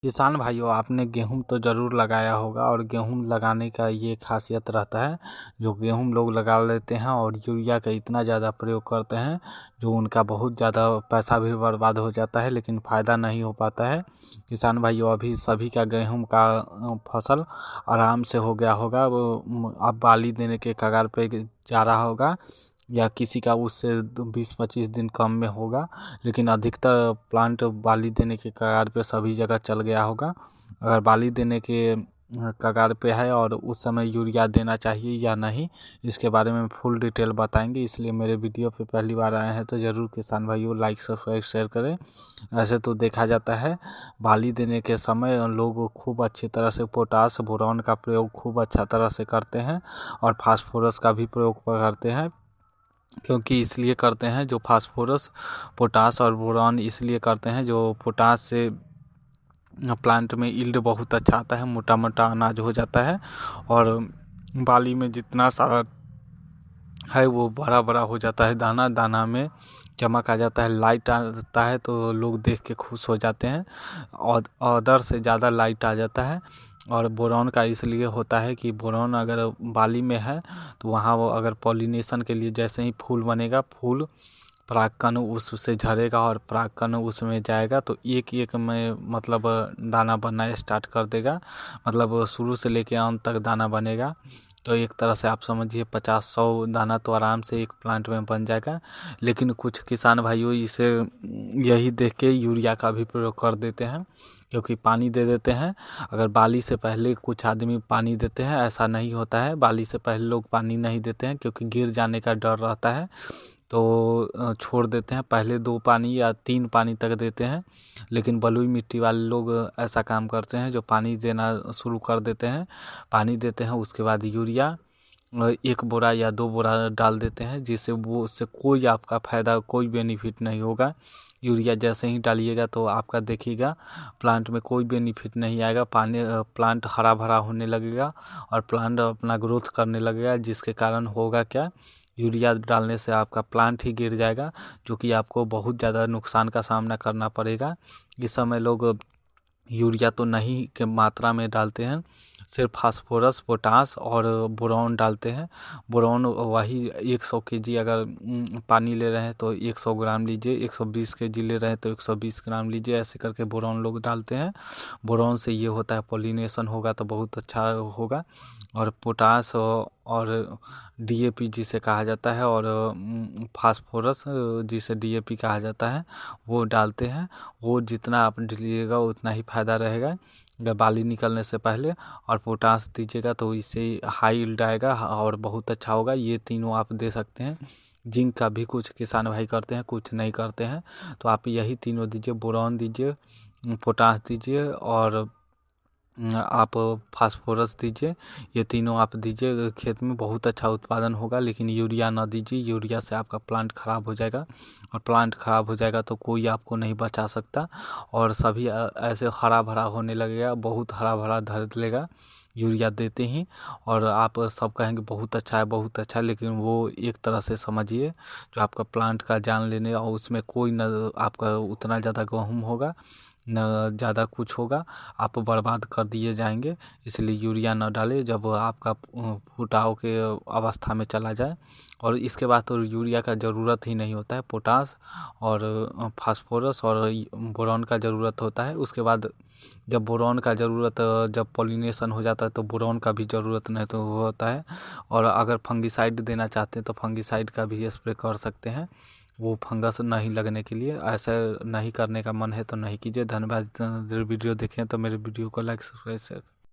किसान भाइयों, आपने गेहूं तो ज़रूर लगाया होगा और गेहूं लगाने का ये खासियत रहता है। जो गेहूं लोग लगा लेते हैं और यूरिया का इतना ज़्यादा प्रयोग करते हैं जो उनका बहुत ज़्यादा पैसा भी बर्बाद हो जाता है, लेकिन फ़ायदा नहीं हो पाता है। किसान भाइयों, अभी सभी का गेहूं का फसल आराम से हो गया होगा। वो अब बाली देने के कगार पे जा रहा होगा, या किसी का उससे 20-25 दिन कम में होगा, लेकिन अधिकतर प्लांट बाली देने के कगार पे सभी जगह चल गया होगा। अगर बाली देने के कगार पे है और उस समय यूरिया देना चाहिए या नहीं, इसके बारे में फुल डिटेल बताएंगे। इसलिए मेरे वीडियो पे पहली बार आए हैं तो ज़रूर किसान भाइयों लाइक सब्सक्राइब शेयर करें। ऐसे तो देखा जाता है बाली देने के समय लोग खूब अच्छी तरह से पोटास बोरॉन का प्रयोग खूब अच्छा तरह से करते हैं और फास्फोरस का भी प्रयोग करते हैं। क्योंकि इसलिए करते हैं, जो फास्फोरस पोटास और बोरॉन इसलिए करते हैं, जो पोटास से प्लांट में यील्ड बहुत अच्छा आता है, मोटा मोटा अनाज हो जाता है और बाली में जितना सारा है वो बड़ा बड़ा हो जाता है, दाना दाना में चमक आ जाता है, लाइट आता है तो लोग देख के खुश हो जाते हैं और अदर से ज़्यादा लाइट आ जाता है। और बोरॉन का इसलिए होता है कि बोरॉन अगर बाली में है तो वहाँ वो अगर पॉलिनेशन के लिए जैसे ही फूल बनेगा, फूल परागकण उससे झड़ेगा और परागकण उसमें जाएगा तो एक एक में मतलब दाना बनना स्टार्ट कर देगा। मतलब शुरू से लेके अंत तक दाना बनेगा। तो एक तरह से आप समझिए 50-100 दाना तो आराम से एक प्लांट में बन जाएगा। लेकिन कुछ किसान भाइयों इसे यही देख के यूरिया का भी प्रयोग कर देते हैं, क्योंकि पानी दे देते हैं। अगर बाली से पहले कुछ आदमी पानी देते हैं, ऐसा नहीं होता है। बाली से पहले लोग पानी नहीं देते हैं क्योंकि गिर जाने का डर रहता है, तो छोड़ देते हैं। पहले 2 पानी या 3 पानी तक देते हैं। लेकिन बलुई मिट्टी वाले लोग ऐसा काम करते हैं, जो पानी देना शुरू कर देते हैं। पानी देते हैं, उसके बाद यूरिया 1 बोरा या 2 बोरा डाल देते हैं, जिससे वो उससे कोई आपका फ़ायदा कोई बेनिफिट नहीं होगा। यूरिया जैसे ही डालिएगा तो आपका देखिएगा प्लांट में कोई बेनिफिट नहीं आएगा। प्लांट हरा भरा होने लगेगा और प्लांट अपना ग्रोथ करने लगेगा, जिसके कारण होगा क्या, यूरिया डालने से आपका प्लांट ही गिर जाएगा, जो कि आपको बहुत ज़्यादा नुकसान का सामना करना पड़ेगा। इस समय लोग यूरिया तो नहीं के मात्रा में डालते हैं, सिर्फ फास्फोरस पोटास और बोरॉन डालते हैं। बोरॉन वही 100 केजी अगर पानी ले रहे हैं तो 100 ग्राम लीजिए, 120 केजी ले रहे हैं तो 120 ग्राम लीजिए, ऐसे करके बोरॉन लोग डालते हैं। बोरॉन से ये होता है पॉलिनेशन होगा तो बहुत अच्छा होगा। और पोटास और डीएपी जिसे कहा जाता है और फास्फोरस जिसे डीएपी कहा जाता है, वो डालते हैं। वो जितना आप डालिएगा उतना ही फ़ायदा रहेगा बाली निकलने से पहले। और पोटास दीजिएगा तो इससे हाई यील्ड आएगा और बहुत अच्छा होगा। ये तीनों आप दे सकते हैं। जिंक का भी कुछ किसान भाई करते हैं, कुछ नहीं करते हैं, तो आप यही तीनों दीजिए। बोरॉन दीजिए, पोटास दीजिए और आप फास्फोरस दीजिए। ये तीनों आप दीजिए, खेत में बहुत अच्छा उत्पादन होगा। लेकिन यूरिया ना दीजिए, यूरिया से आपका प्लांट ख़राब हो जाएगा और प्लांट ख़राब हो जाएगा तो कोई आपको नहीं बचा सकता और सभी ऐसे हरा भरा होने लगेगा, बहुत हरा भरा धर लेगा यूरिया देते ही। और आप सब कहेंगे बहुत अच्छा है, बहुत अच्छा है, लेकिन वो एक तरह से समझिए जो आपका प्लांट का जान लेने, और उसमें कोई न आपका उतना ज़्यादा गेहूँ होगा न ज़्यादा कुछ होगा, आप बर्बाद कर दिए जाएंगे। इसलिए यूरिया न डालें जब आपका फुटाव के अवस्था में चला जाए। और इसके बाद तो यूरिया का ज़रूरत ही नहीं होता है। पोटास और फास्फोरस और बोरॉन का ज़रूरत होता है। उसके बाद जब बोरॉन का ज़रूरत, जब पॉलिनेशन हो जाता है तो बोरॉन का भी ज़रूरत नहीं तो होता है। और अगर फंगिसाइड देना चाहते हैं तो फंगिसाइड का भी स्प्रे कर सकते हैं, वो फंगस नहीं लगने के लिए। ऐसा नहीं करने का मन है तो नहीं कीजिए। धन्यवाद। वीडियो देखें तो मेरे वीडियो को लाइक सब्सक्राइब शेयर।